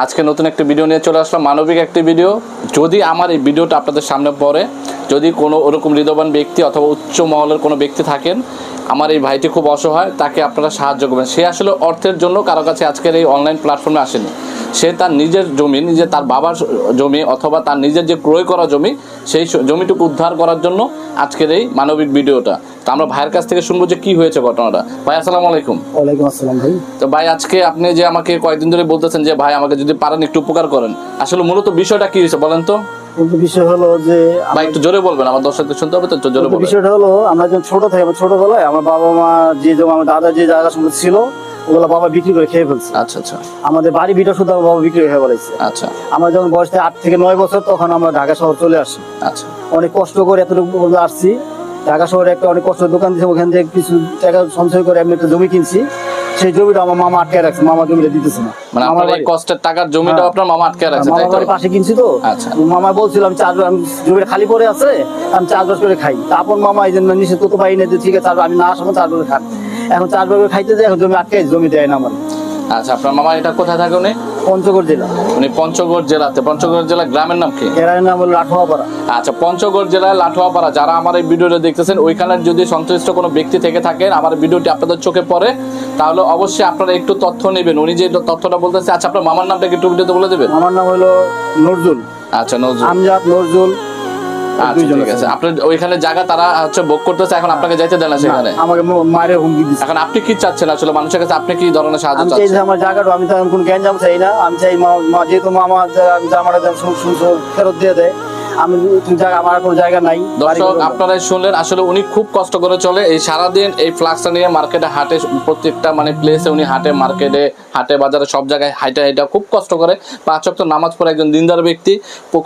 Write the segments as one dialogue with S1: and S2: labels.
S1: আজকে নতুন একটা ভিডিও নিয়ে চলে আসলাম, মানবিক একটি ভিডিও। যদি আমার এই ভিডিওটা আপনাদের সামনে পড়ে, যদি কোনো ওরকম হৃদয়বান ব্যক্তি অথবা উচ্চ মহলের কোনো ব্যক্তি থাকেন, আমার এই ভাইটি খুব অসহায়, তাকে আপনারা সাহায্য করবেন। সে আসলে অর্থের জন্য কারো কাছে আজকের এই অনলাইন প্ল্যাটফর্মে আসেনি। সে তার নিজের জমি, তার বাবার জমি অথবা তার নিজের যে ক্রয় করা জমি, সেই জমিটুকু উদ্ধার করার জন্য আজকের এই মানবিক ভিডিওটা। তো আমরা ভাইয়ের কাছ থেকে শুনবো যে কি হয়েছে ঘটনাটা। ভাই আসসালামু আলাইকুম।
S2: ওয়ালাইকুম আসসালাম ভাই।
S1: তো ভাই, আজকে আপনি যে আমাকে কয়েকদিন ধরে বলতেছেন যে ভাই আমাকে যদি পারেন একটু উপকার করেন, আসলে মূলত বিষয়টা কি হয়েছে বলেন তো?
S2: বিষয় হলো যে
S1: ভাই একটু জোরে বলবেন, আমার দর্শকদের শুনতে হবে, তো একটু জোরে বলবেন।
S2: বিষয়টা হলো আমরা যখন ছোট থাকি, আমার ছোটবেলায় আমার বাবা মা যে জমি, আমার দাদা যে জায়গা সম্পত্তি ছিল ওগুলো বাবা বিক্রি করে খেয়ে ফেলছে।
S1: আচ্ছা আচ্ছা।
S2: আমাদের বাড়ি ভিটা শুধু আমার বাবা বিক্রি হয়ে ফেলেছে।
S1: আচ্ছা।
S2: আমরা যখন বয়স থেকে 8 থেকে 9 বছর, তখন আমরা ঢাকা শহর চলে আসি।
S1: আচ্ছা।
S2: অনেক কষ্ট করে এতটুকু পর্যন্ত আসছি। ঢাকা শহরে একটা অনেক কষ্ট দোকান দিয়েছে, ওখান থেকে কিছু টাকা সঞ্চয় করে আমি একটা জমি কিনছি। সেই জমিটা আমার মামা আটকে রাখছে, মামা জমিটা দিতেছে না।
S1: মানে আমার এই কষ্টের টাকার জমিটা আপনার মামা আটকে রাখছে, তাই তো?
S2: পাশে কিনছি তো।
S1: আচ্ছা।
S2: মামা বলছিল আমি জমিটা খালি পড়ে আছে, আমি চাষবাস করে খাই। তারপর মামা এই জন্য নিষেধ করতে পারি না যে ঠিক আছে আমি না আসবো, চাষবাস খান। এখন চাষবাস করে খাইতে যাই, এখন জমি আটকে, জমি দেয় না আমার।
S1: আচ্ছা, আপনার মামা এটা কোথায় থাকে উনি?
S2: পঞ্চগড় জেলা।
S1: উনি পঞ্চগড় জেলাতে। পঞ্চগড় জেলা গ্রামের নাম কি?
S2: এর নাম হলো লাঠোয়াপাড়া।
S1: আচ্ছা, পঞ্চগড় জেলায় লাঠোয়াপাড়া। যারা আমার এই ভিডিওটা দেখতেছেন, ওইখানের যদি সংশ্লিষ্ট কোনো ব্যক্তি থেকে থাকেন, আমার ভিডিওটি আপনাদের চোখে পড়ে, তাহলে অবশ্যই আপনারা একটু তথ্য নেবেন। উনি যে তথ্যটা বলতেছে, আচ্ছা আপনার মামার নামটা একটু ভিডিওতে বলে দেবেন?
S2: আমার নাম হলো নজরুল।
S1: আচ্ছা, নজরুল।
S2: আমজাদ নজরুল।
S1: আচ্ছা, ঠিক আছে। আপনার ওইখানে জায়গা তারা ভোগ করতেছে, এখন আপনাকে যাইতে দেন না সেখানে?
S2: আমাকে মায়ের হুমকি দিচ্ছে।
S1: এখন আপনি কি চাচ্ছেন আসলে মানুষের কাছে? আপনি কি ধরনের সাহায্য
S2: আমি
S1: চাচ্ছেন?
S2: চাই আমার জায়গাটা, আমি তেমন কোনো জ্ঞান চাই না। আমি চাই যেহেতু মামা জামাটা ফেরত দিয়ে দেয়, আমি জায়গা, আমার কোনো জায়গা নাই।
S1: দর্শক আপনারাই শুনলেন, আসলে উনি খুব কষ্ট করে চলে। এই সারাদিন এই ফ্লাক্সটা নিয়ে মার্কেটে হাটে, প্রত্যেকটা মানে প্লেসে উনি হাটে, মার্কেটে, হাটে বাজারে সব জায়গায় হাইটা খুব কষ্ট করে। 5 ওয়াক্ত নামাজ পড়ে একজন দিনদার ব্যক্তি,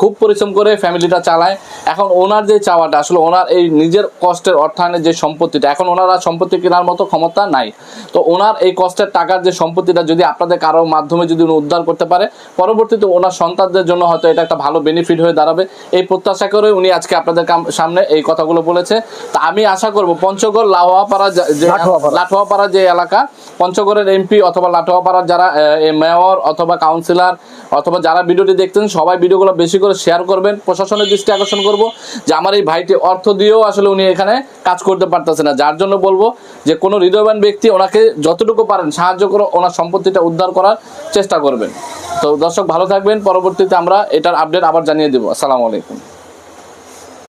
S1: খুব পরিশ্রম করে ফ্যামিলিটা চালায়। এখন ওনার যে চাওয়াটা, আসলে ওনার এই নিজের কষ্টের অর্থায়নের যে সম্পত্তিটা, এখন ওনারা সম্পত্তি কেনার মতো ক্ষমতা নাই। তো ওনার এই কষ্টের টাকার যে সম্পত্তিটা যদি আপনাদের কারোর মাধ্যমে যদি উনি উদ্ধার করতে পারে, পরবর্তীতে ওনার সন্তানদের জন্য হয়তো এটা একটা ভালো বেনিফিট হয়ে দাঁড়াবে। এই প্রত্যাশা করে উনি আজকে আপনাদের সামনে এই কথাগুলো বলেছে। তা আমি আশা করব পঞ্চগড় লাঠোয়াপাড়া যে এলাকা, পঞ্চগড়ের এমপি অথবা লাঠোয়াপাড়ার যারা মেয়র অথবা কাউন্সিলর অথবা যারা ভিডিওটি দেখতেন, সবাই ভিডিওগুলো বেশি করে শেয়ার করবেন। প্রশাসনের দৃষ্টি আকর্ষণ করব যে আমার এই ভাইটি অর্থ দিয়েও আসলে উনি এখানে কাজ করতে পারতেছে না। যার জন্য বলবো যে কোনো হৃদয়বান ব্যক্তি ওনাকে যতটুকু পারেন সাহায্য করে ওনার সম্পত্তিটা উদ্ধার করার চেষ্টা করবেন। তো দর্শক ভালো থাকবেন, পরবর্তীতে আমরা এটার আপডেট আবার জানিয়ে দেবো। আসসালামু আলাইকুম।